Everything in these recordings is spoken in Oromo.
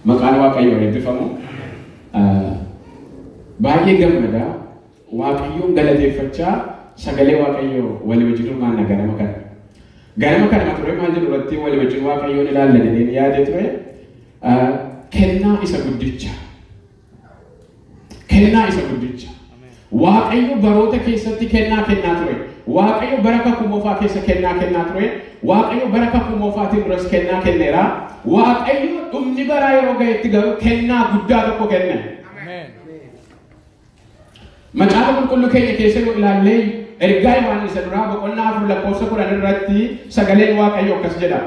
Maqaan Waaqayyoo eebbifamu. Baay'ee gammada. Waaqayyoon galateeffachaa sagalee Waaqayyoo walii wajjinumaan ganama kana. Ganama kana ture maal jedhu irratti walii wajjin Waaqayyoon ilaalla jedheen yaade ture. Kennaa isa guddicha. Kennaa isa guddicha. Waaqayyo baroota keessatti kennaa ture. Waaqayyo baraka kumoofaa keessa kennaa ture. Waaqayyo baraka kumoofaatiin duras kennaa kenneera. Waaqayyo dhumni baraa yeroo ga'etti garuu kennaa guddaa tokko kenne. Macaafa qulqulluu keenya keessa yoo ilaallee ergaa Yohaannis duraa boqonnaa 4:10 irratti sagaleen Waaqayyo akkas jedha.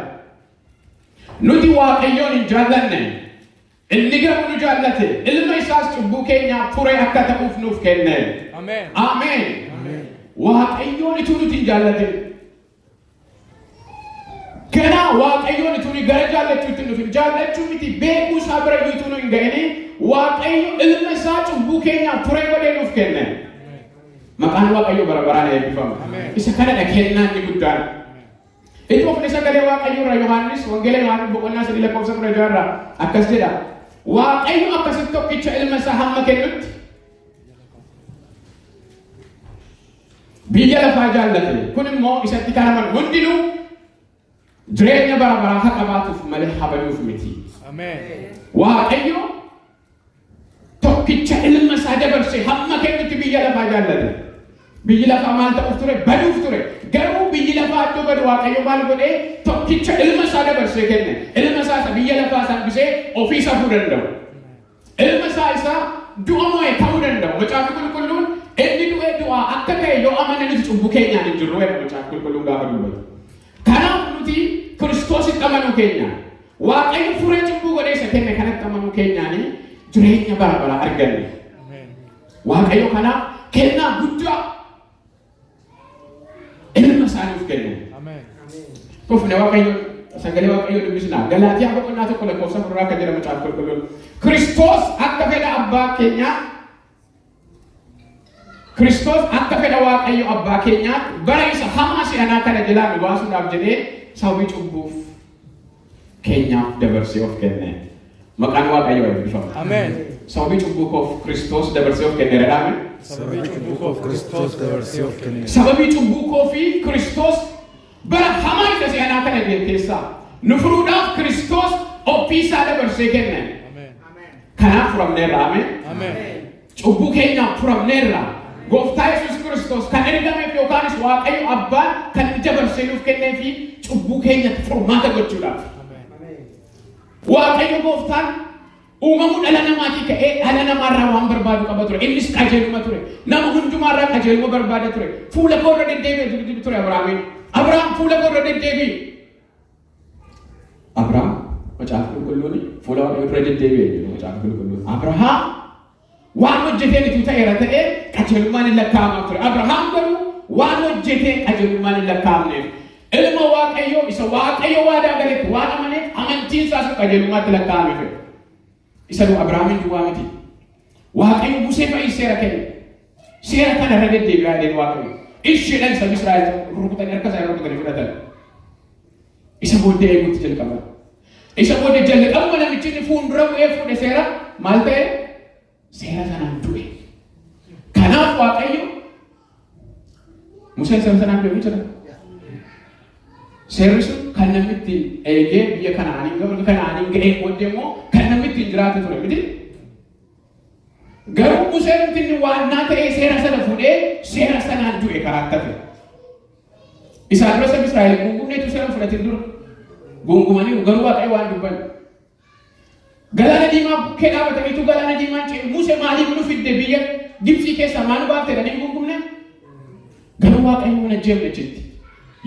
Nuti Waaqayyoon hin jaallanne. Inni garuu nu jaallate. Ilma isaas cubbuu keenyaaf ture akka ta'uuf nuuf kenne. Ameen. Ameen. Waaqayyoon itu nuti hin jaallatin. Kana Waaqayyoon itu ni gara jaallachuutti nuuf hin jaallachuu miti beekuu isaa bira itu nu hin ga'ini. Waaqayyo ilma isaa cubbuu keenyaaf ture godhee nuuf kenne. Maqaan Waaqayyo bara baraan eebbifamu. Isa kanadha kennaan inni guddaan. Itti ofne sagalee Waaqayyo irraa Yohaannis wangeela Yohaannis boqonnaa 3:16 akkas jedha. Waaqayyo akkasitti tokkicha ilma isaa hamma kennutti biyya lafaa jaallate. Kun immoo isatti kanaman hundinuu jireenya bara baraa haa qabaatuuf malee habaduuf miti. Waaqayyo tokkicha ilma isaa dabarsee hamma kennutti biyya lafaa jaallate. Biyyi lafaa maal ta'uuf ture? Baduuf ture. Garuu biyyi lafaa iddoo badu Waaqayyo maal godhee tokkicha ilma isaa dabarsee kenne. Ilma isaa biyya lafaa hambisee ofii isaa fuudhuu danda'u. Ilma isaa du'a mo'ee ta'uu danda'u. Macaafa qulqulluun inni du'ee du'aa akka ta'e yoo amanne nuti cubbuu keenyaan hin jirru jedha macaafa qulqulluun gaafa dubbatu. Kanaaf nuti Kiristoositti amanuu keenya. Waaqayyo furee cubbuu godhee isa kenne kanatti amanuu keenyaan jireenya bara baraa arganne. Waaqayyo kanaaf kennaa guddaa ilma isaaniif kenne. Kufne Waaqayyo sagalee Waaqayyo dubbisna. Galaatiyaa boqonnaa 1:4 akka jedha macaafa qulqulluun. Kiristoos akka fedha abbaa keenyaa Kiristoos akka fedha Waaqayyo abbaa keenyaa bara isa hamaa si'anaa kana jalaa nu baasuudhaaf jedhee sababii cubbuuf keenyaaf dabarsee of kenne. Maqaan Waaqayyo eebbifamu. Ameen. Sababii cubbuu koof Kiristoos dabarsee of kenne jedhame. Sababii cubbuu koof Kiristoos dabarsee of kenne. Sababii cubbuu koofi Kiristoos bara hamaa isa si'anaa kana keessaa nu furuudhaaf Kiristoos ofii isaa dabarsee kenne. Kanaaf furamneerra. Ameen. Cubbuu keenyaaf furamneerra. Gooftaa Yesuus Kiristoos kan ergameef yookaanis Waaqayyo abbaan kan dabarsee nuuf kennee fi cubbuu keenyatti furmaata gochuudhaaf. Waaqayyo gooftaan uumamuu dhala namaatii ka'ee dhala namaarraa waan barbaadu qaba ture. Innis qajeeluma ture. Nama hundumaarraa qajeeluma barbaada ture. Fuula koo irra deddeebi'ee ture Abrahaamiin. Abrahaam fuula koo irra deddeebi'e. Abrahaam macaafa qulqulluun fuula Waaqayyoo irra deddeebi'e jedhu macaafa qulqulluun. Abrahaam waan hojjetee nitu ta'eera ta'ee qajeelummaan hin lakkaa'amaa ture. Abrahaam garuu waan hojjetee qajeelummaan hin lakkaa'amneef. Ilma Waaqayyoo isa Waaqayyo waadaa galetti waan amaneef amantiin isaas qajeelummaatti lakkaa'ameef. Isa nu Abrahaamin duwwaa miti. Waaqayyo Musee fa'ii seera kenne. Seera kana irra deddeebi'aa jedheen Waaqayyo. Isheedhaan saba Israa'el rukutanii harka isaa rukutanii fudhatan. Isa booddee eeguutti jalqaban. Isa booddee jalqabuma namichi inni fuuldura bu'ee fuudhe seera maal ta'e? Seera sanaan du'e. Kanaaf Waaqayyo Museen seera sanaan du'e jira. Seerri sun kan namni ittiin eegee biyya Kanaaniin ga'ee booddee immoo kan namni ittiin jiraatu ture miti. Garuu Museen inni waannaa ta'ee seera sana fuudhee seera sanaan du'e karaa tafe. Isaan dura saba Israa'el gungumneetu seera fudhatin dura. Gungumanii garuu Waaqayyo waan dubban. Galaana diimaa bukkee dhaabataniitu galaana diimaan ce'e. Musee maaliif nu fidde biyya Gibxii keessaa maal baafte jedhanii gungumne? Garuu Waaqayyo mana ajjeefne jetti.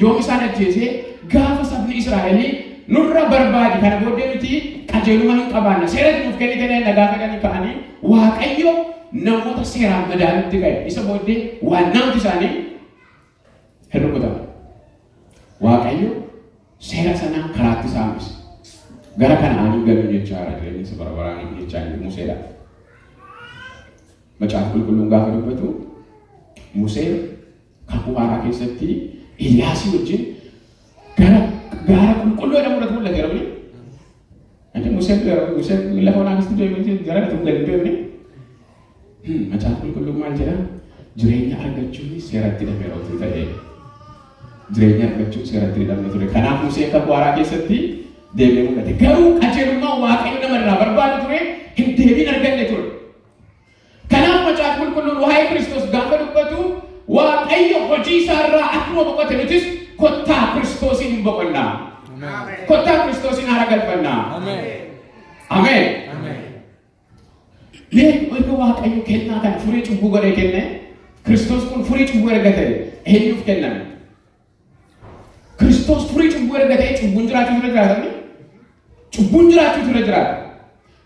Yoom isaan ajjeesee gaafa sabni Israa'el nurra barbaade kana booddee nuti qajeeluma hin qabaanna. Seera nuuf kennitanii nagaa fedhanii ka'anii Waaqayyo namoota seeraan madaalutti ga'e. Isa booddee waannaan isaanii hin rukutaman. Waaqayyo seera sanaan karaatti saambise. Gara Kanaanii galuu jechaadha jireenya bara baraan jechaa inni Museedha. Macaafa qulqulluun gaafa dubbatu Museen kakuu haaraa keessatti Iliyaasii wajjin gara qulqulluu jedhamu irratti mul'ate. Yusuf lafa naafis deemee gara tuugalii deemee macaan qulqulluu maal jedha jireenya argachuun seeratti dhamee otuu ta'ee jireenya argachuun seeratti dhamee ture. Kanaaf Museen kakuu haaraa keessatti deemee mul'ate. Garuu qajeelummaa Waaqayyo namarraa barbaadu ture hin deebiin arganne ture. Kanaaf macaan qulqulluun waa'ee Kiristoos gaafa dubbatu Waaqayyo hojii isaarraa akkuma boqote nutis kottaa Kiristoosiin hin boqonnaa. Kottaa Kiristoosiin haara galfannaa. Ameen. Erga Waaqayyo kennaa kan furii cubbuu godhee kenne Kiristoos kun furii cubbuu erga ta'e eenyuuf kenname? Kiristoos furii cubbuu erga ta'e cubbuun jiraachuu ture jiraatanii? Cubbuun jiraachuu ture jiraata.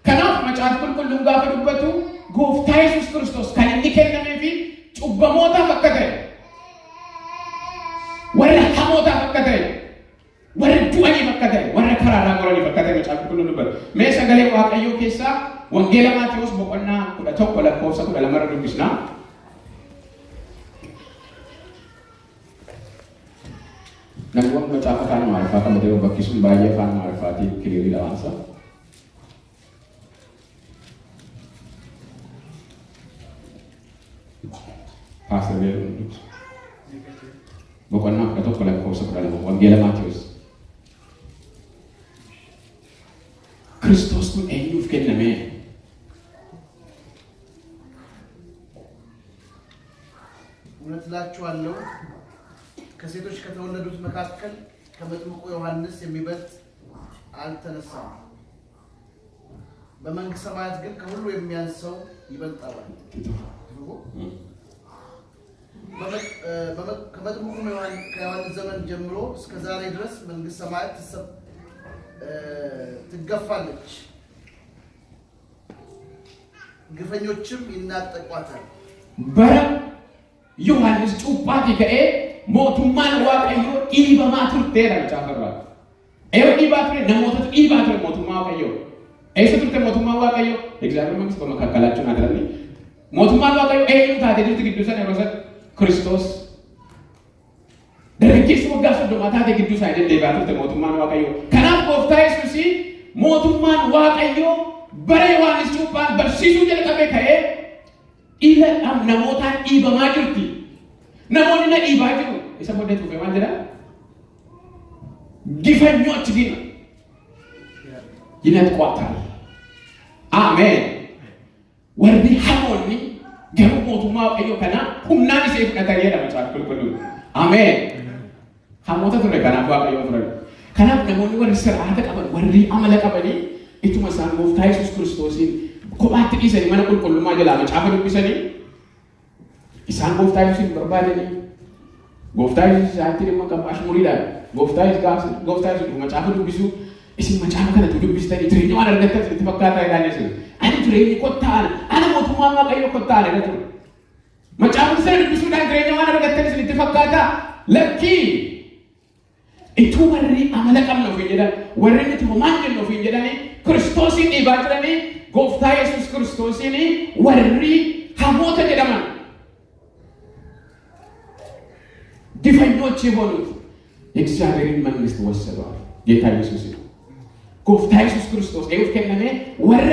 Kanaaf macaan qulqulluun gaafa dubbatu Gooftaa Yesuus Kiristoos kan inni kennamee fi cubbamootaaf akka ta'e warra hamootaaf akka ta'e warra du'aniif akka ta'e warra karaarraa goraniif akka ta'e macaan qulqulluun dubbatu. Mee sagalee Waaqayyoo keessaa Wangeela Maatewos boqonnaa 11 lakkoofsa 12 dubbisnaa. Namoonni macaafa afaan Amaariffaa qabatee bakkisuun baay'ee afaan Amaariffaatiin kiriirii dhawaansa. Pastor Beeruun dubbisu. Boqonnaa 11 lakkoofsa 12 Wangeela Maatewos. Kiristoos kun eenyuuf kenname? እውነት እላችኋለሁ ከሴቶች ከተወለዱት መካከል ከመጥምቁ ዮሐንስ የሚበልጥ አልተነሳም። በመንግሥተ ሰማያት ግን ከሁሉ የሚያንሰው ይበልጣል። ከመጥምቁ ከዮሐንስ ዘመን ጀምሮ እስከ ዛሬ ድረስ መንግሥተ ሰማያት ትገፋለች፣ ግፈኞችም ይናጠቋታል። Yohaannis cuuphaati ka'ee mootummaan Waaqayyoo dhiibamaa turteedha macaafarraa. Yeroo dhiibaa ture namootatu dhiibaa ture mootummaa Waaqayyoo. Eessa turte mootummaan Waaqayyoo? Egzaaminii mangistii በመካከላችሁ ናትረኒ mootummaan Waaqayyoo eenyuun taate jirti gidduu sana yeroo sana Kiristoos. Dargaggeessi waggaa 30 taate gidduu isaa deddeebi'aa turte mootummaan Waaqayyoo. Kanaaf Gooftaa Yesuus mootummaan Waaqayyoo bara Yohaannis cuuphaan barsiisuu jalqabee ka'ee Ila namootaan dhiibamaa jirti. Namoonni na dhiibaa jiru. Isa booddee tuufee maal jedhaa? Gifanyooti dina. Yinatqootaan. Ameen. Warri hamoonni garuu mootummaa Waaqayyoo kanaa humnaan ishee fudhatanii jedha macaafa qulqulluun. Ameen. Hamoota ture kanaaf Waaqayyoo ture. Kanaaf namoonni warri sir'aata qaban, warri amala qabanii ittuma isaan Gooftaa Yesuus Kiristoosiin kophaatti dhiisanii mana qulqullummaa jalaa macaafa dubbisanii isaan Gooftaa Yesuusin barbaadanii Gooftaa Yesuus isaatti dhimma qabu ashmuriidhaan Gooftaa Yesuus macaafa dubbisuu isin macaafa kanatti dubbistanii jireenya waan argattan itti fakkaataa jedhaan isin ani jireenyi kottaan ana mootummaan Waaqayyoo kottaan jedha ture. Macaafa sana dubbisuudhaan jireenya waan argattan isin itti fakkaataa lakkii ituu warri amala qabna ofiin jedhan warri nuti homaan jennu ofiin jedhanii Kiristoosiin dhiibaa jiranii Gooftaa Yesuus Kiristoosiin warri hamoota jedhaman ግፈኞች የሆኑት የእግዚአብሔርን መንግስት ወሰዷል። ጌታ ኢየሱስ ነው። ጎፍታ ኢየሱስ ክርስቶስ ኤፍ ከነመ ወረ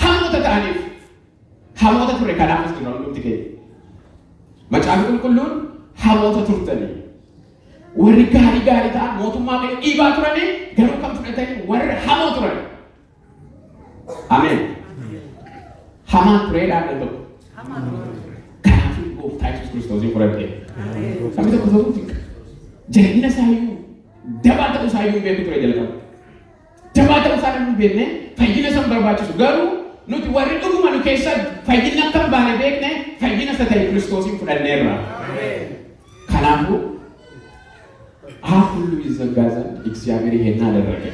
ሐሞተ ታሪፍ ሐሞተ ቱረ ካላፍስ ነው እንት ከይ መጫን ቁልቁሉን ሐሞተ ቱርተኒ ወሪ ጋሪ ታ ሞቱማ ከ ኢባ ቱረኒ ገሩ ከም ፍነተኒ ወረ ሐሞተ ቱረ አሜን ሐማት ሬዳ ነው ሐማት ካፊ ጎፍታ ኢየሱስ ክርስቶስ ይፈረደ Kami tak tahu juga. Jadi saya dapat tahu saya begitu tu aja lah. Dapat tahu saya begitu. Fajina sambar baca sugaru. Nuti wari tu manu kisah. Fajina tambah lebih ne. Fajina setai Kristus yang sudah nerah. Kalamu. Aku luis zagazan. Iksiamiri henna ada lagi.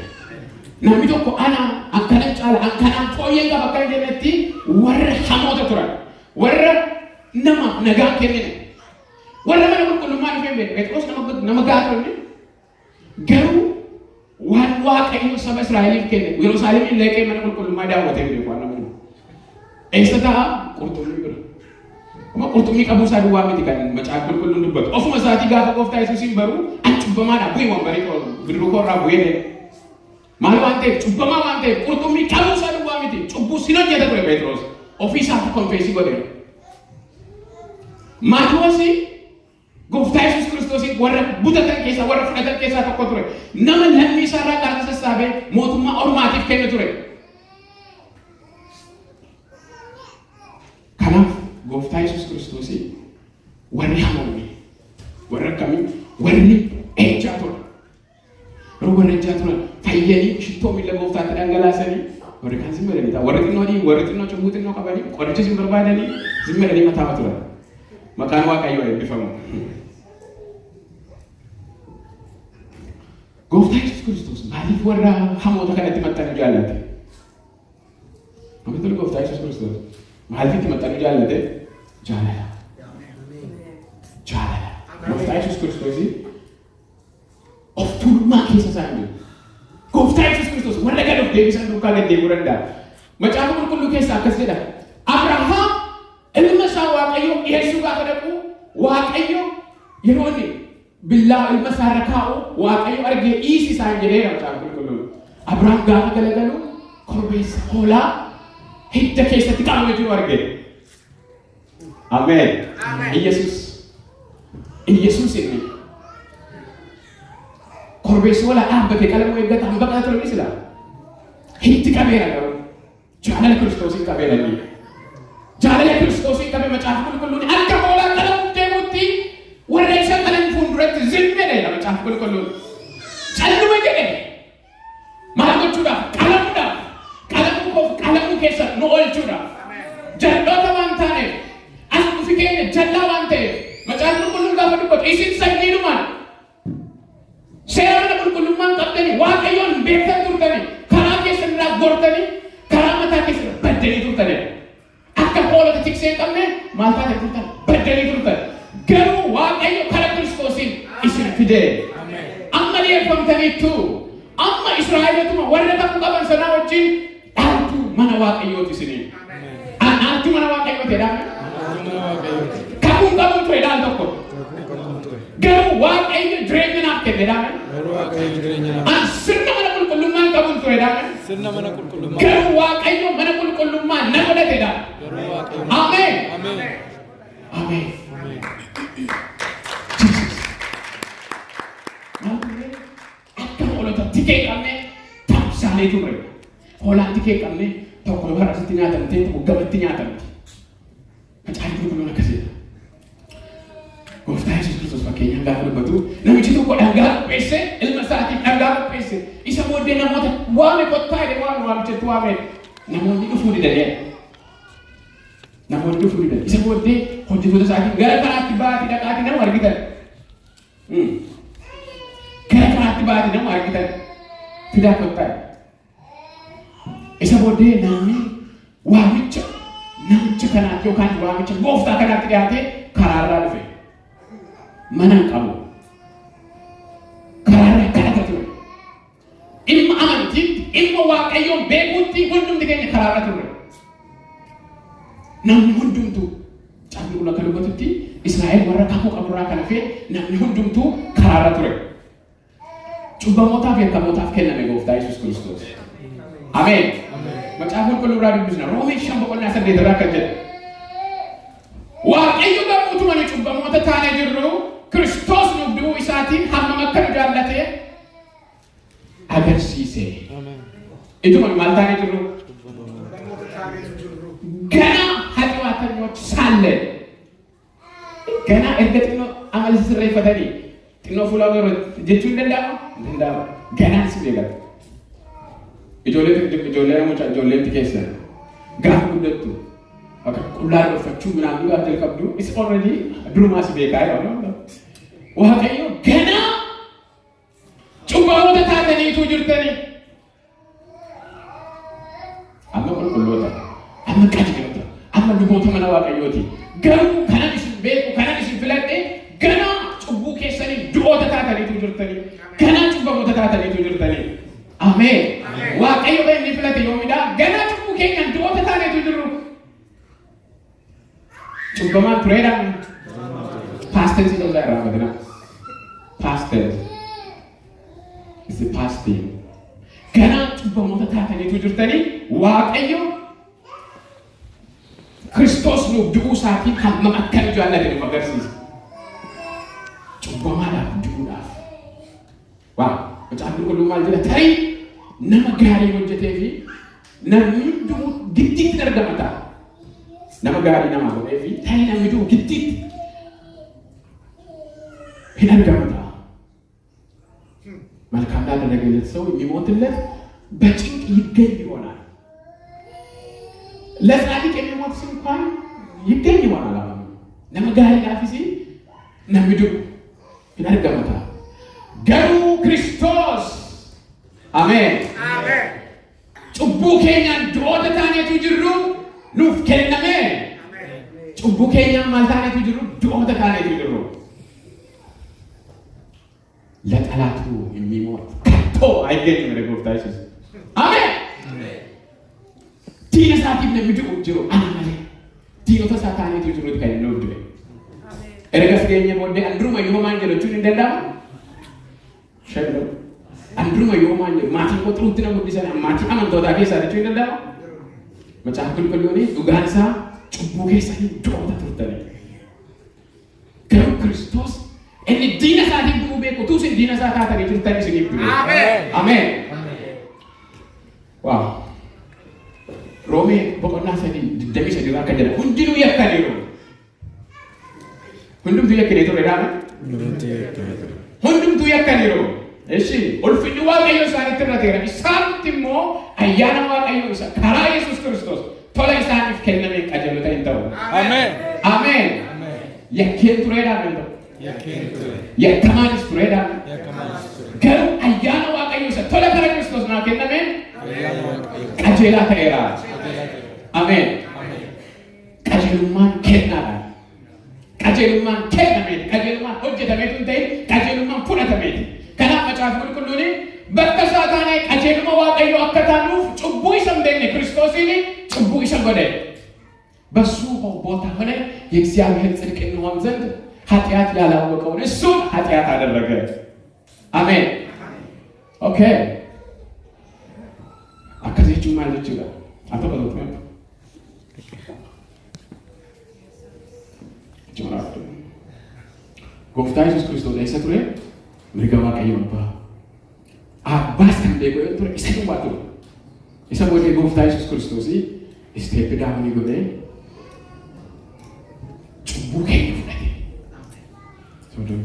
Nabi tu ko ana angkanan cala angkanan koyen ka bakal jemeti. Warra hamota turan. Warra nama naga kene. Warra mana qulqullummaan dhufee beeku. Phexros nama gaafate garuu waan Waaqayyo saba Israa'eliif kenne Yerusaalemiin leeqee mana qulqullummaa daawwatee beeku waan namoonni. Eessa ta'a? Qurxummii bira. Kuma qurxummii qabuu isaa duwwaa miti kan macaafa qulqulluun dubbatu. Ofuma isaatii gaafa Gooftaa Yesuusin baruu an cubbamaadha bu'ee wambarii bidiruu koorraa bu'ee Maal waan ta'eef cubbamaa waan ta'eef qurxummii qabuu isaa duwwaa miti cubbuu sin hojjeta ture Phexros ofii isaatti konfeesii godheera. Maatiyoos Gooftaa Yesuus Kiristoos warra butatan keessaa warra fudhatan keessaa tokko ture. Nama lammii isaarraa qaraxa sassaabee mootummaa ormaatiif kenne ture. Kanaaf Gooftaa Yesuus Kiristoos warri hamoonni warra akkamii warri ejjaa ture. Warri ejjaa ture fayyanii shittoo miila Gooftaatti dhangalaasanii warri kan zimmadanii warri xinnoo warri xinnoo cubbuu xinnoo qabanii qoricha sin barbaadanii zimmadanii mataa turan. Maqaan Waaqayyoo eebbifamu. Gooftaa Yesuus Kiristoos maaliif warra hamoota kanatti maxxanuu jaallate? Amantoonni Gooftaa Yesuus Kiristoos maaliif itti maxxanuu jaallate? Jaalala. Jaalala. Gooftaa Yesuus Kiristoos of tuulummaa keessa isaa hin jiru. Gooftaa Yesuus Kiristoos warra gad of deebisan duukaa gad deemuu danda'a. Macaafa qulqulluu keessaa akkas jedha. Abrahaam ilma isaa Waaqayyoo dhiyeessuu gaafa dhaqu Waaqayyo yeroo inni billaa ilma isaa irra kaa'u Waaqayyo argee dhiisi isaan jedheera macaafa qulqulluun. Abrahaam gaafa galagalu korbeessa hoolaa hidda keessatti qaamee jiru arge. Ameen. Iyesuus inni korbeessa hoolaa dhaabbatee qalamuu eeggata hambaqaa ture ni sila. Hiddi qabeera garuu jaalala Kiristoosiin qabeera ni. Jaalala Kiristoosiin qabee macaafa qulqulluun akka hoolaa qalamuuf deemuutti warra isa qalan fuulduratti zimmeedha macaafa qulqulluun. Calluma jedhe maal gochuudhaaf qalamuu keessa nu oolchuudhaaf. Jalloota waan taaneef as dhufi keenya jallaa waan ta'eef macaafa qulqulluun gaafa dubbatu isin sanyiidhumaan seera mana qulqullummaan qabdanii Waaqayyoon beektan turtanii karaa keessan irraa gortanii karaa mataa keessan baddanii turtanii. Akka hoolota tiksee hin qabne maal taate turtan baddanii turtan. Garuu Waaqayyo karaa Kiristoosiin isin fidee. Amma dhiyeeffamtaniittu amma Israa'eelotuma warra takku qaban sanaa wajjin dhaaltuu mana Waaqayyooti isiniin. Dhaaltuu mana Waaqayyooti jedhame. Kakuun qabuun ture dhaal tokko. Garuu Waaqayyo jireenya naaf kenne jedhame. Sirna mana qulqullummaan qabuun ture jedhame. Garuu Waaqayyo mana qulqullummaa na godhate jedhame. Ameen. Ameen. Akka hoolota tikee qabne tamsaalee turre. Hoolaan tikee qabne tokko yoo har'asitti nyaatamtee tokko gamatti nyaatamti. Macaafa qulqulluun akkasiidha. Gooftaa Yesuus Kiristoos fakkeenyaan gaafa dubbatu namichi tokko dhangaa qopheesse ilma isaatiif dhangaa qopheesse isa booddee namoota waame kottaa jedhee waamichatti waame namoonni dhufuu didanii. Namoonni dhufuu didan. Isa booddee hojjettoota isaatiin gara karaatti ba'aatii dhaqaatii nama argitan. Gara karaatti ba'aatii nama argitan. Fidaa kottaa. Isa booddee namni waamicha namicha kanaatti yookaan waamicha gooftaa kanaatti dhiyaatee karaarraa dhufe. Mana hin qabu. Karaarraa kadhata ture. Ilma amantiitti, ilma Waaqayyoon beekuutti hundumti keenya karaarra ture. Namni hundumtuu caafni kun akka dubbatutti Israa'el warra kakuu qaburraa kan hafe namni hundumtuu karaarra ture. Cubbamootaaf yakkamootaaf kenname Gooftaa Yesuus Kiristoos. Ameen. Macaafa qulqulluu irraa dubbisna Roomee 5:8 irraa kan jedhu. Waaqayyo garuu utuma nu cubbamoota taanee jirru Kiristoos nuuf du'uu isaatiin hammam akka nu jaallate agarsiise. Ituma nu maal taanee jirru? Gana ኃጢአተኞች ሳለን ገና erga xinnoo amala sirreeffatanii xinnoo fuula garuu jechuu hin danda'amu ganaan si beekata. Ijoollee namoota ijoolleetti keessa gaafa guddattu akka qullaa dhofachuu minaan gaafa jalqabdu is already durumaa si beekaa jedhama. Waaqayyo ganaa cubbamoota taataniitu jirtanii amma qulqulloota amma qajeelota amma luboota mana Waaqayyooti. Garuu kanan isin beeku kanan isin filadhe ganaa cubbuu keessanii du'oota taataniitu jirtanii ganaa cubbamoota taataniitu jirtanii. Ameen. Waaqayyo inni filate yoomidha ganaa cubbuu keenyaan du'oota taaneetu jirru. Cubbamaan tureedhaan paastensi lolaa irraa badina. Past tense is the past thing. Ganaa cubbamoota taataniitu jirtanii Waaqayyo Kiristoos nuuf du'uu isaatiin hammam akka nu jaallate nu agarsiisa. Cubbamaadhaaf du'uudhaaf. Waa, Macaafni Qulqulluun maal jedha? Tarii nama gaarii hojjetee fi namni du'u giddiitti argama ta'a. Nama gaarii namaa godhee fi tarii namni du'u giddiitti hin argama ta'a. መልካም ላደረገለት ሰው የሚሞትለት በጭንቅ ይገኝ ይሆናል። ለጻድቅ የሚሞት እንኳን ይገኝ ይሆናል። አሁን ለመጋሪ ላፊሲ ነምዱ ይናርገመታ ገሩ ክርስቶስ አሜን አሜን ጩቡ ኬኛ ዶተ ታኔቱ ጅሩ ኑፍ ከነመ አሜን ጩቡ ኬኛ ማልታኔቱ ጅሩ ዶተ ታኔቱ ጅሩ ለጠላቱ የሚሞት ከቶ አይገኝም። ለጎፍታ ኢየሱስ አሜን ዲነሳቲቭ ነምዱ ጅሩ አናለ ዲኖ ተሳታኔቱ ጅሩ ከነው ድበ erga fageenye booddee andruma yoomaan jedhachuun hin danda'amu. Shagga andruma yoomaan jedhu maatiin qotuutti na guddisan maatii amantootaa keessaa jechuun hin danda'amu. Macaafa Qulqulluun dhugaan isaa cubbuu keessanii doota turtanii. Garuu Kiristoos inni diina isaatiif du'uu beeku utuu isin diina isaa taatanii turtan isiniif du'e. Ameen. Waaw. Roomee boqonnaa 23 akka jedha hundinuu yakkaniiru. hundumtuu yakkanii ture dhaame. Hundumtuu yakkaniiru. Eshi ulfinni Waaqayyo isaanitti irra teera. Isaanitti immoo ayyaana Waaqayyo isa karaa Yesuus Kiristoos tola isaaniif kennameen qajeelota hin ta'u. Ameen. Ameen. Yakkeen ture dhaame hin ta'u. Yakkamaanis ture dhaame. Garuu ayyaana Waaqayyo isa tola karaa Kiristoos naa kennameen qajeelaa ta'eera. Ameen. Qajeelummaan kennaadha. qajeelummaan kennameeti. Qajeelummaan hojjetameetu hin ta'in qajeelummaan fudhatameeti. Kanaaf Macaafa Qulqulluun bakka saataanee qajeeluma Waaqayyo akka taanuuf cubbuu isa hin beekne Kiristoosiin cubbuu isa godhe. በሱ ቦታ ሆነ የእግዚአብሔር ጽድቅ እንሆን ዘንድ ኃጢአት ያላወቀውን እሱን ኃጢአት አደረገ። አሜን። ኦኬ አከዚቹ ማለት ይችላል አተበሉት ነው ጆራቱ ጎፍታ ኢየሱስ ክርስቶስ ላይ ሰጥሬ ምርገማ ቀየውባ አባስ ከንደጎ እንትን ይሰጥባቱ ይሰቦቴ ጎፍታ ኢየሱስ ክርስቶስ ስቴፕ ዳውን ይጎዴ ጩቡ ከይፍለቴ ሶዶም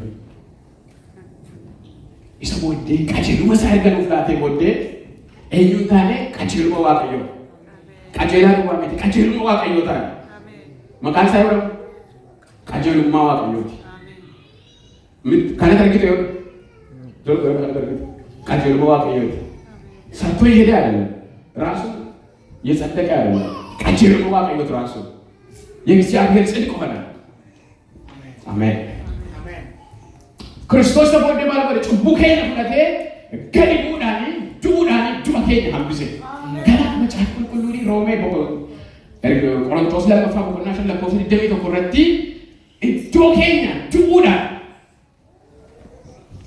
ይሰቦቴ ቀጀሉ መሳይገሉ ፍላቴ ጎዴ ኤኙን ታኔ ቀጀሉ ዋቀዮ ቀጀላን ዋሜቲ ቀጀሉ ዋቀዮ ታኔ መቃል ሳይወራ ቀጀሉ ማዋቀዮቲ ምን ካለ ተርግቶ ይወ ዶሎ ተርግቶ ቀጀሉ ማዋቀዮቲ ሰጥቶ ይሄዳ አይደለም ራሱ የጸደቀ አይደለም ቀጀሉ ማዋቀዮቲ ራሱ የእግዚአብሔር ጽድቅ ሆነ። አሜን አሜን። ክርስቶስ ተወልደ ማለት ጩቡ ከይነ ፍለቴ ገሊቡዳኒ ዱዳኒ ዱከይነ ሀምብሴ ገና መጽሐፍ ቁልቁሉኒ ሮሜ ቦቆ ቆሮንቶስ ለመፋ ቦቆና ሸለቆስ ደሜቶ ኮረቲ ዶከይነ ዱዳ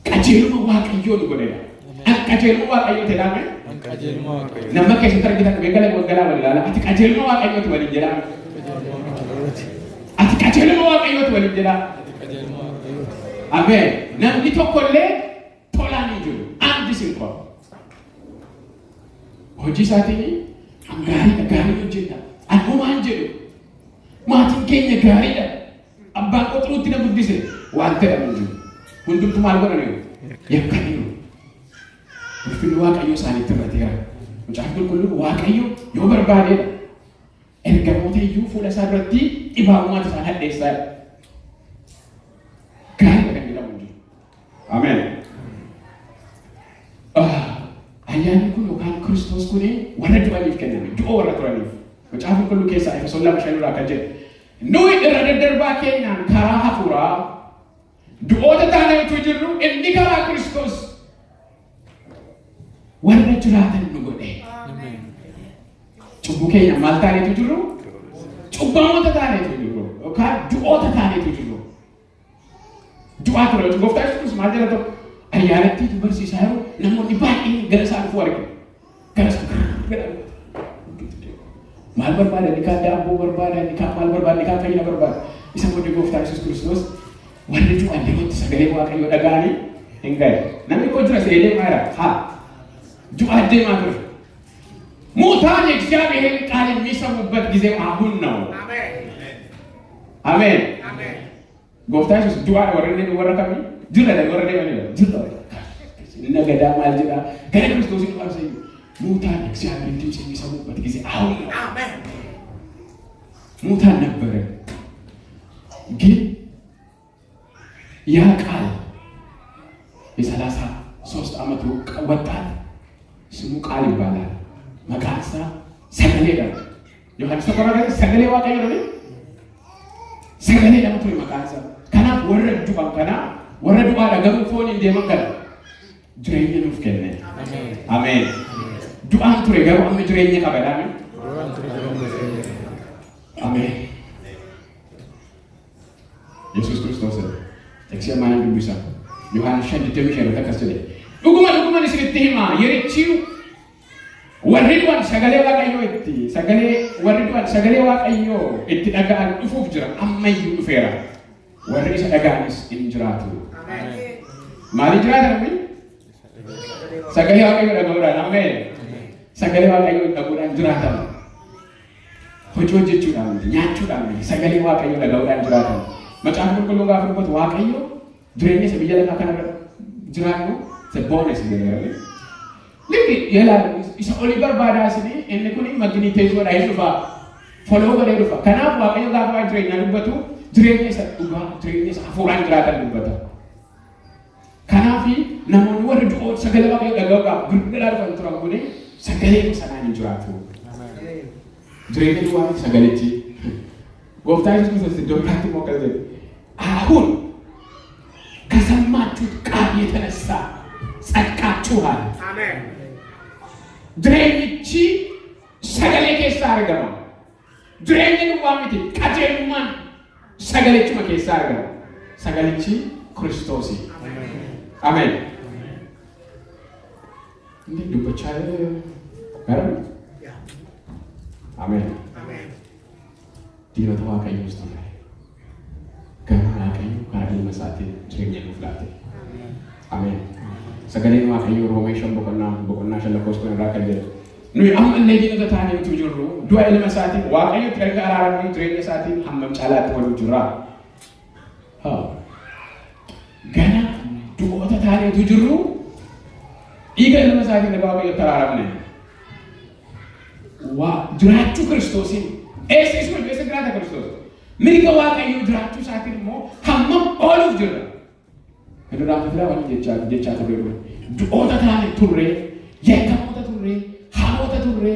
ቀጀሉ ዋቀዮ ንጎደላ ቀጀሉ ዋቀዮ ተዳመ ቀጀሉ ዋቀዮ ነመከ ሲተርግታ ገገለ ወገላ ወላላ አቲ ቀጀሉ ዋቀዮ ተወልጀላ ati qajeeluma waaqayyooti waliin jedha. Ameen. Namni tokkollee tolaan hin jiru. Andi sinko. Hojii isaatiin gaarii hojjeta. Annumaan jedhu. Maatiin keenya gaariidha. Abbaan qoturuutti na guddise. Waan ta'eef hin jiru. Hundumtu maal godhaniiru? Yakkaniiru. Ulfinni waaqayyo isaaniitti irrateera. Macaafa Qulqulluun waaqayyo yoo barbaadeedha. ergamoota iyyuu fuula isaa duratti dhibaamumaata isaan hadheessaa gaarii kan jedhamu jiru. Ameen. Ayyaanni kun yookaan Kiristoos kun warra du'aniif kenname du'oo warra turaniif Macaafa Qulqulluu keessaa Efesoon 2:5 kan jedhu nuyi irra daddarbaa keenyaan karaa hafuuraa du'oota taaneetu jirru inni karaa Kiristoos warra jiraatan nu godhe. Cubbuu keenya maal taaneetu jiru? Cubbamoota taaneetu jiru. Yookaan du'oota taaneetu jiru. Du'aa ture. Gooftaan Yesuus maal jedha tokko ayyaanatti barsiisaa yeroo namoonni baay'een gara isaa dhufuu argina. Maal barbaadan ni kaan daabboo barbaadan ni kaan maal barbaadan ni kaan fayyina barbaadan isa booddee gooftaa Yesuus Kiristoos warri du'an deematti sagalee Waaqayyoo dhaga'anii hin gahe. Namni koo jira seelee maara haa du'a deemaa ture. ሙታን የእግዚአብሔርን ቃል የሚሰሙበት ጊዜው አሁን ነው። አሜን አሜን። ጎፍታ ኢየሱስ ዱዓ ወረደ ወረከሚ ጅራ ወረደ ማለት ጅራ ነገዳ ማልጅራ ገረ ክርስቶስ ይባርሰኝ ሙታን የእግዚአብሔርን ድምፅ የሚሰሙበት ጊዜ አሁን ነው። አሜን። ሙታን ነበረ ግን ያ ቃል የ33 ዓመቱ ወጣት ስሙ ቃል ይባላል። መቃሳ ሰገሌ ነው። ዮሐንስ ተቆራገ ሰገሌ ዋቀይ ነው። ሰገሌ ለምቶ መቃሳ ከና ወረዱ ባንከና ወረዱ ባላ ገሩ ፎን እንደ መንገድ ጅሬኝ ነው ፍከነ አሜን ዱአን ቱሬ ገሩ አም ጅሬኝ ካበላ አሜን ኢየሱስ ክርስቶስ ተክሲያማን ቢሳ ዮሐንስ ሸንድ ደምሸረ ተከሰለ ዱጉማ ንስክትህማ የሪቺው warriduan sagalee waaqayyoo itti dhaga'an dhufuuf jira ammayyuu dhufeera warri isa dhaga'anis hin jiraatu maali jiraatan sagalee waaqayyoo dhaga'uudhaan ameen sagalee waaqayyoo dhaga'uudhaan jiraatan hojii hojjechuudhaan nyaachuudhaan sagalee waaqayyoo dhaga'uudhaan jiraatan macaan qulqulluu gaafa dubbatu waaqayyoo jireenya isa biyya lafaa kanarra jiraannu isa boones jedhame Lagi ialah isa oli barbadasini inni kun magniteezu dha dhufa follow godhee dhufa kanaaf waaqayyo gaafa jireenya dubbatu jireenya isa dhugaa jireenya isa hafuuraan jiraatan dubbata kanaaf namoonni warri du'oon sagalee waaqayyo dhaga'uudhaaf gurguddaa dhufan turan kun sagalee sanaan hin jiraatu jireenya duwwaa sagaleechi gooftaan Yesuus Kiristoos iddoo biraatti immoo akkas jedhe አሁን ከሰማችሁት ቃል የተነሳ ጸድቃችኋል። አሜን። ድሬኝቺ ሰገሌ ኬሳ አርገማ ድሬኝን ዋሚቲ ቀጀሉማን ሰገሌቺ መኬሳ አርገማ ሰገሌቺ ክርስቶስ አሜን። እንዴ ዱበቻለ ጋር አሜን አሜን። ዲኖታ ዋቀኝ ውስጥ ነው ገና ዋቀኝ ካራሊ መሳቴ ድሬኝ ፍላቴ አሜን። Sagaleen waaqayyoo roomee shan boqonnaa shan lakkoofsa irraa kan jedhu nuyi amma illee diinota taaneetu jirru du'a ilma isaatiin waaqayyotti erga araaramnee jireenya isaatiin hammam caalaatti waluu jirra gana du'oota taaneetu jirru dhiiga ilma isaatiin erga waaqayyotti araaramne jiraachuu kiristoosiin eessisuun eessa jiraata kiristoos mirga waaqayyoo jiraachuu isaatiin immoo hammam ooluuf jirra Kedua kita wajib jecha terberu. Doa tadi turre, jika kita turre, hamota turre,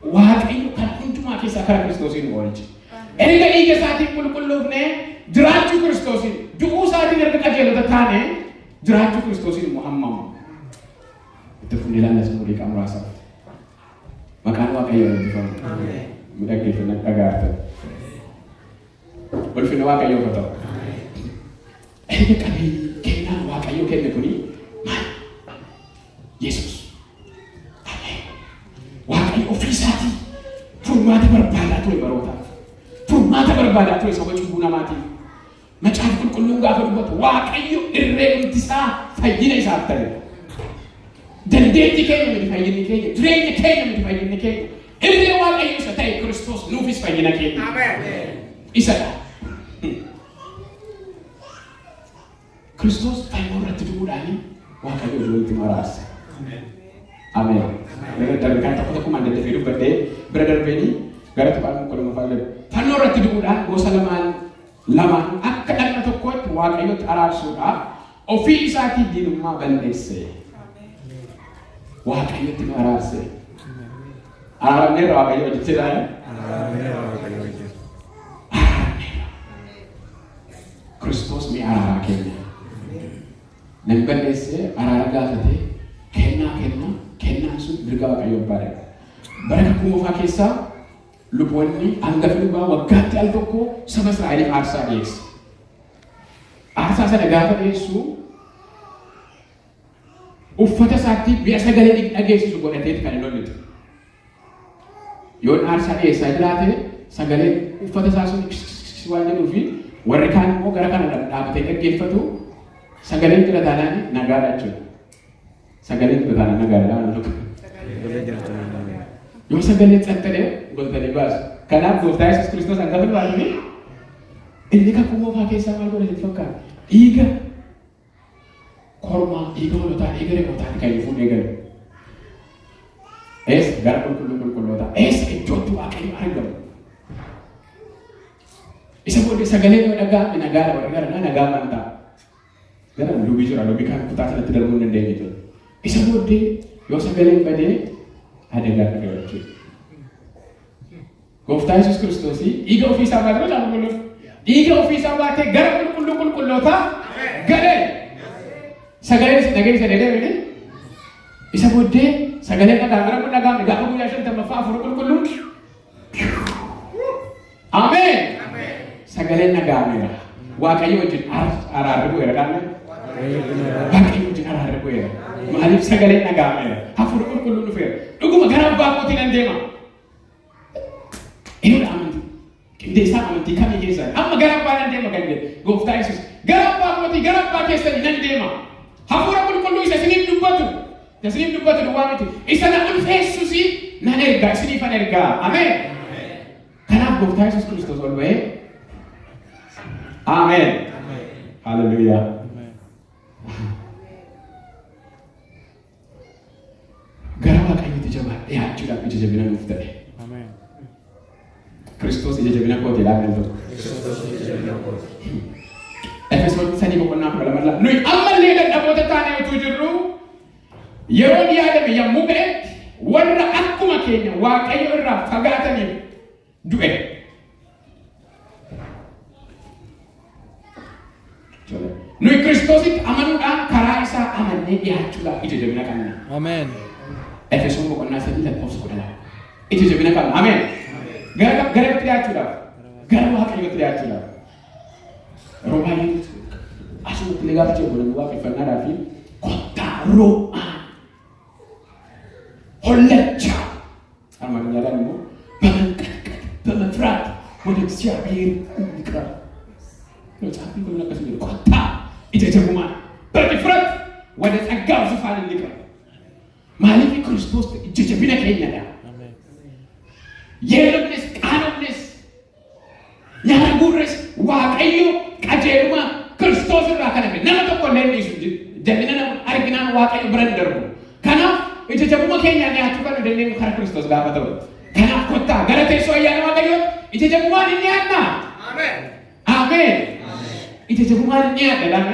wahai itu kan untuk makin sakar Kristosin wajib. Ini kan ini sahaja puluh ne, jeraju Kristosin. Doa sahaja yang kita jalan tadi, jeraju Kristosin Muhammad. Itu penilaian semua di kamar asal. Makan wakai yang difaham. Mudah kita nak agar tu. Berfirman wakai yang betul. Ini kan Kenaan waaqayyo kenne kuni maal? Yesus. Amen. Waaqayyo ofii isaatii furmaata barbaadaa ture barootaaf. Furmaata barbaadaa ture saba cubbuu namaatiif. Macaafa qulqulluun gaafa dubbatu waaqayyo irree isaa fayyina isaaf ta'e. Dandeettii keenya miti fayyinni keenya, jireenya keenya miti fayyinni keenya. Irree waaqayyo isa ta'e Kiristoos nuufis fayyina keenya. Amen. Isadha. Kristus fayyoo irratti du'uudhaani waaqayyo ijoolleetti maraase. Ameen. Darbe kan tokko maal deddeebiin dubbadhee bira darbeenii gara tuqaan qolama faayyoo. Fannoo irratti du'uudhaan gosa lamaan akka dhalma tokkootti waaqayyotti araarsuudhaaf ofii isaatii diinummaa balleesse. Waaqayyotti maraase. Araaramneerra waaqayyo hojjechiidhaan. Araaramneerra waaqayyo hojjechiidhaan. Kristus mi araaraa keenya. Namni balleessee araara gaafate kennaan sun mirga waaqayyoo baadha. Bara kakuu moofaa keessaa luboonni hangafa lubaa waggaatti al tokko saba Israa'eliif aarsaa dhiyeesse. Aarsaa sana gaafa dhiyeessu uffata isaatti mi'a sagalee dhageessisu godhateeti kan hin hojjetu. Yoon aarsaa dhiyeessaa jiraate sagalee uffata isaa sun waan jedhuu fi warri kaan immoo gara kana dhaabatee dhaggeeffatu sagaleen jira taanaan nagaadha jechuudha. Sagaleen jira taanaan nagaadha waan tokko. Yoo sagaleen xaxxadee goltanii baasu. Kanaaf gooftaa Yesuus Kiristoos hanga bilbaatanii inni kakuu moofaa keessaa maal godhe fakkaata? Dhiiga kormaa, dhiiga hoolotaa, dhiiga re'ootaati kan inni fuudhee galu. Eessa gara qulqullootaa, eessa iddootti Waaqayyo argamu. Isa booddee sagaleen yoo dhaga'ame nagaadha warri gara nagaa amantaa. Gara lubii jira, lubii kan kutaa sanatti darbuu hin dandeenye jira. Isa booddee yoo sagaleen badee adagaa dhaga'u jechuudha. Gooftaa Yesuus Kiristoos dhiiga ofiisaa baatee qulqulluu. Dhiiga ofiisaa baatee gara qulqullootaa galee. Sagaleen si dhaga'e isa deebi'ee isa booddee sagaleen dhaga'ame dhaga'ame gaafa guyyaa 50 afur qulqulluun. Ameen. Sagaleen dhaga'ameera. Waaqayyo wajjin araarri bu'eera dhaabne. Waaqayyo wajjin araarri bu'eera. Maaliif sagaleen dhaga'ameera? Hafuura qulqulluun dhufeera. Dhuguma gara abbaa kootii nan deema. Eenyudha amantii? Qindeessaa amantii kamii keessaa? Amma gara abbaa nan deema kan jedhe gooftaa Yesuus. Gara abbaa kootii gara abbaa keessanii nan deema. Hafuura qulqulluu isa isiniif dubbatu. Isiniif dubbatu duwwaa miti. Isa na ulfeessus nan ergaa isiniifan ergaa. Ameen. Kanaaf gooftaa Yesuus Kiristoos ol ba'ee Amen. Hallelujah. Gara Waaqayyootti dhiyaachuudhaaf ija jabina nuuf ta'e. Kiristoos ija jabina kooti ilaalaa Efesoon 3:12 nuyi ammallee dadhaboota taanee utuu jirru yeroo yaadame yommuu ga'etti warra akkuma keenya Waaqayyo irraa fagaataniif du'e. Nuyi Kiristoositti amanuudhaan karaa isaa amannee dhiyaachuudhaaf ija jabina qabna. Ameen. Efesoon 3:12 ija jabina qabna. Ameen. Gara dhiyaachuudhaaf gara Waaqayyootti dhiyaachuudhaaf yeroo baay'ee asumatti illee gaafa jiru waaqeffannaadhaa fi kottaa ro'aan hollachaa አማርኛላን ነው በመንቀጥቀጥ በመፍራት ወደ እግዚአብሔር እንቅረብ ነው ጻፊ በመለከት ነው ቆጣ እጀጀሙማ በድፍረት ወደ ጸጋው ዙፋን እንቅረብ ማለት ክርስቶስ እጀጀብነ ከኛዳ አሜን የለምንስ ቃሉንስ ያጉርስ ዋቀዩ ቀጀሩማ ክርስቶስ ራከነፈ ነመተኮ ለኔሱ ጀምነና አርግናን ዋቀዩ ብረንደርቡ ከና እጀጀሙማ ከኛ ያቱቀ ደኔ ከራ ክርስቶስ ጋፈተው ከና ኮታ ገረቴ ሶያና ዋቀዩ እጀጀሙማ ንኛና አሜን አሜን እጀጀሙማ ንኛና ዳና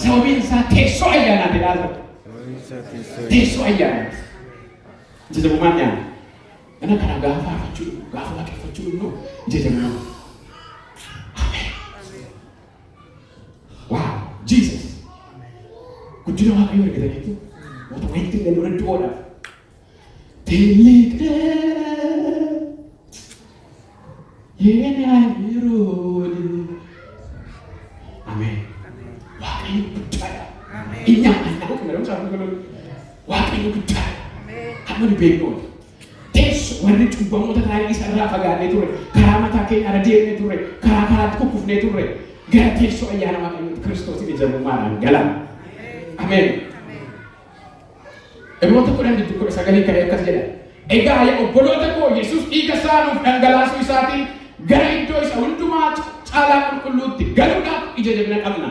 ሰውቢንሳ ቴሶ አያና ደላለ ቴሶ አያና እጀጀሙማ ንኛና እና ከና ጋፋችሁ ጋፋችሁ ነው እጀጀሙማ Wow, Jesus. Could you know how you are going to what waiting and running to order? Delete. Amen. Why are you good? Amen. Why are you good? I'm going to be good. This when it to go to the is a rafaga network. Karamata ke arade network. Karakat kukuf network. Gati so ayana ma Kristus ini jamuman galam. Amen. Ebo to ko nandito ko sa gali kaya kasjela. Ega ya obolota ko Jesus ikasanu ang galaso isati gaito isa ultuma ala kuluti galuda ijajabina kamna.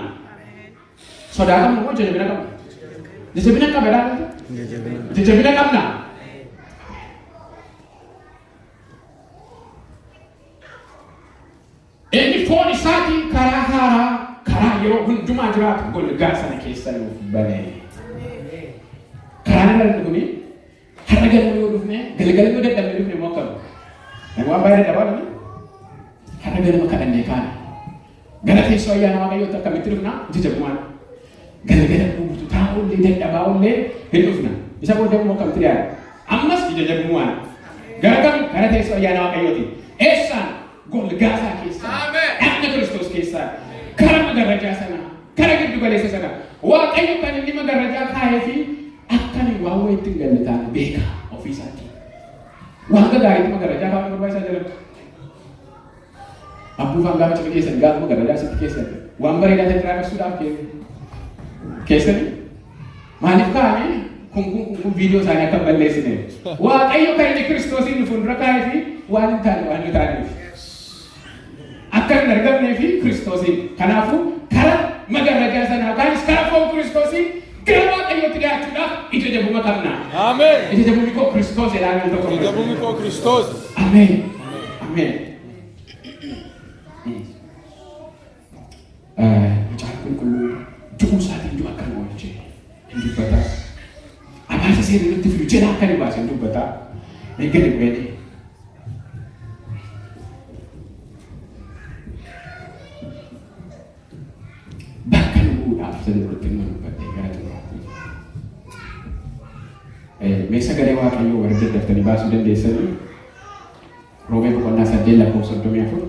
Saudara mo ijajabina kamna. Ijajabina kamna. Ijajabina kamna. Inni foon isaatiin karaa haaraa karaa yeroo hundumaa jiraatu golgaa sana keessa nuuf bane. Karaan irra dhufne har'a galma yoo dhufne galgala yoo dadhabne dhufne moo akkam? Waan baay'ee dadhabaadha. Har'a galma kadhannee kaana. Gara teessoo ayyaana waaqayyootti akkamitti dhufna? Jajabumaan. Galgala guutuu taa'ullee dadhabaa'ullee hin dhufna. Isa booddee moo akkamitti dhiyaata? Ammas jajabumaan. Gara teessoo ayyaana waaqayyooti. Eessaan? Golgasa keessa. Amen. Akka Kristos keessa. Kara magarrajaa sana. Kara giddu galeessa sana. Waaqayyo kan inni magarrajaa kaayee fi akka ni waa wayittiin gallataan beeka ofiisaati. Waan gaariitti magarajaa kaa'uun barbaachisaa jira. Abbuufaan gaafa cina keessan gaafa magarajaa sitti keessan waan bareedaa ta'e irraa dhaqsuudhaaf keessanii maaliif kaa'ame kun viidiyoo isaanii akka balleessine Waaqayyo kan inni Kiristoosiin fuuldura kaa'ee fi waan hin taane waan hin taaneef akka hin argamnee fi Kiristoosiin kanaafuu karaa magarajaa sanaa kaanis karaa foon Kiristoosiin gara Waaqayyootti dhiyaachuudhaaf ija jabuma qabna. Ameen. Ija jabumni koo Kiristoos jedhaan tokko. Ija jabumni koo Kiristoos. Ameen. Ameen. Mucaan qulqulluu du'uu isaatiin du'a akka nama hojjee hin dubbata. Abaarsa seera irratti fidu jedha akka inni baase hin dubbata. Eeggani bu'eeti. Bakka lubuudhaaf sana irratti nama dubbatte gara xumuraatti. Mee sagalee Waaqayyoo warra daddaftanii baasuu dandeessanii Roomee boqonnaa 8:34.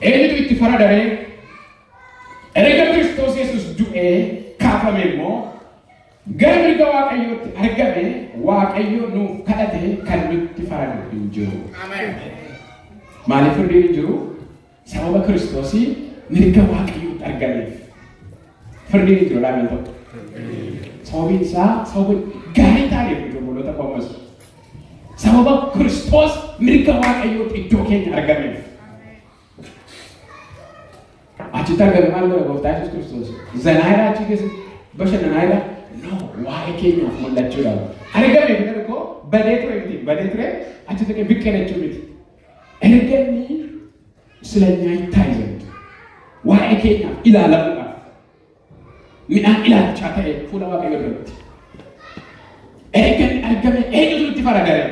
Eenyutu itti faradaree erga Kiristoos Yesuus du'ee kaafame immoo gara mirga Waaqayyootti argame Waaqayyo nuuf kadhate kan nutti faradu hin jiru. Maaliif firdiin hin jiru? Sababa Kiristoosii mirga Waaqayyootti argameef firdiin hin jiru laameen tokko. Sababiin isaa sababa gaarii taaneef ijoolloota qommas. Sababa Kiristoos mirga Waaqayyootti iddoo keenya argameef. Achitti argame maal godha gooftaa Yesuus Kiristoos? Zanaayiraa achi keessatti bashannanaayira waa'ee keenyaaf mul'achuudhaaf. Argame kun ergoo badee ture miti. Badee ture achi tokko biqqilachuu miti. Erganni silanya ይታይ ዘንድ waa'ee keenyaaf ilaalamuudhaaf midhaan ilaalchaa ta'e fuula Waaqayyoo duratti. Erganni argame eenyutu itti faradare?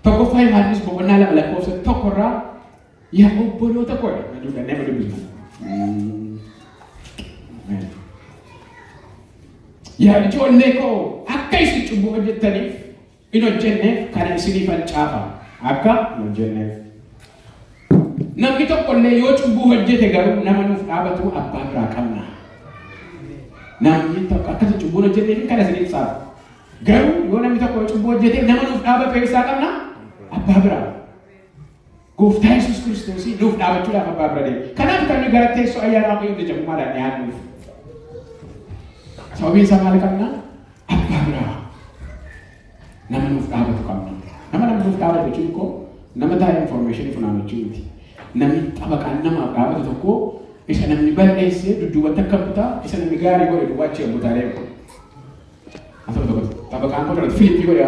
Tokkoffaa Yohaannis boqonnaa 2:1 yaa obboloota koo nama dubbisna. Yaa ijoollee koo akka isin cubbuu hojjettaniif hin hojjenneef kana isiniifan caafa akka hin hojjenneef. Namni tokkollee yoo cubbuu hojjete garuu nama nuuf dhaabatu abbaa biraa qabna. Namni tokko akkasi cubbuu hojjetteef kana isiniif caafa. Garuu yoo namni tokko cubbuu hojjete nama nuuf dhaabatu eessaa qabna? Abbaa biraa. Gooftaa Yesuus Kiristoos nuuf dhaabachuudhaaf abbaa bira deema. Kanaaf kan nuyi gara teessoo ayyaana Waaqayyoo jajjabummaadhaan dhiyaannuuf. Sababiin isaa maal qabna? Abbaa biraa. Nama nuuf dhaabatu qabna. Nama nuuf dhaabatu jechuun koo nama taa'ee information funaanachuu miti. Namni xabaqaan namaaf dhaabatu tokko isa namni balleessee dudduubatti akka butaa isa namni gaarii godhe duwwaa achi butaalee. Xabaqaan kun Filiippii godhe